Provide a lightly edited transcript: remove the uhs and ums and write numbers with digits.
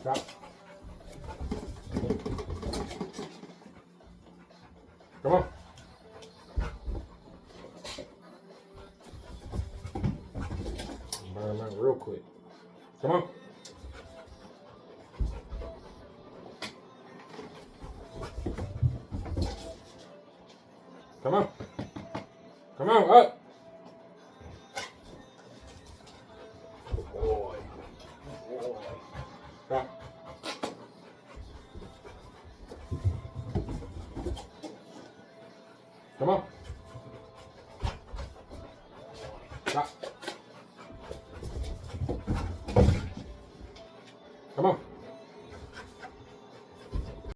Drop. Come on. Burn that real quick. Come on. Come on. Come on, up. Boy. Boy. Stop. Come on.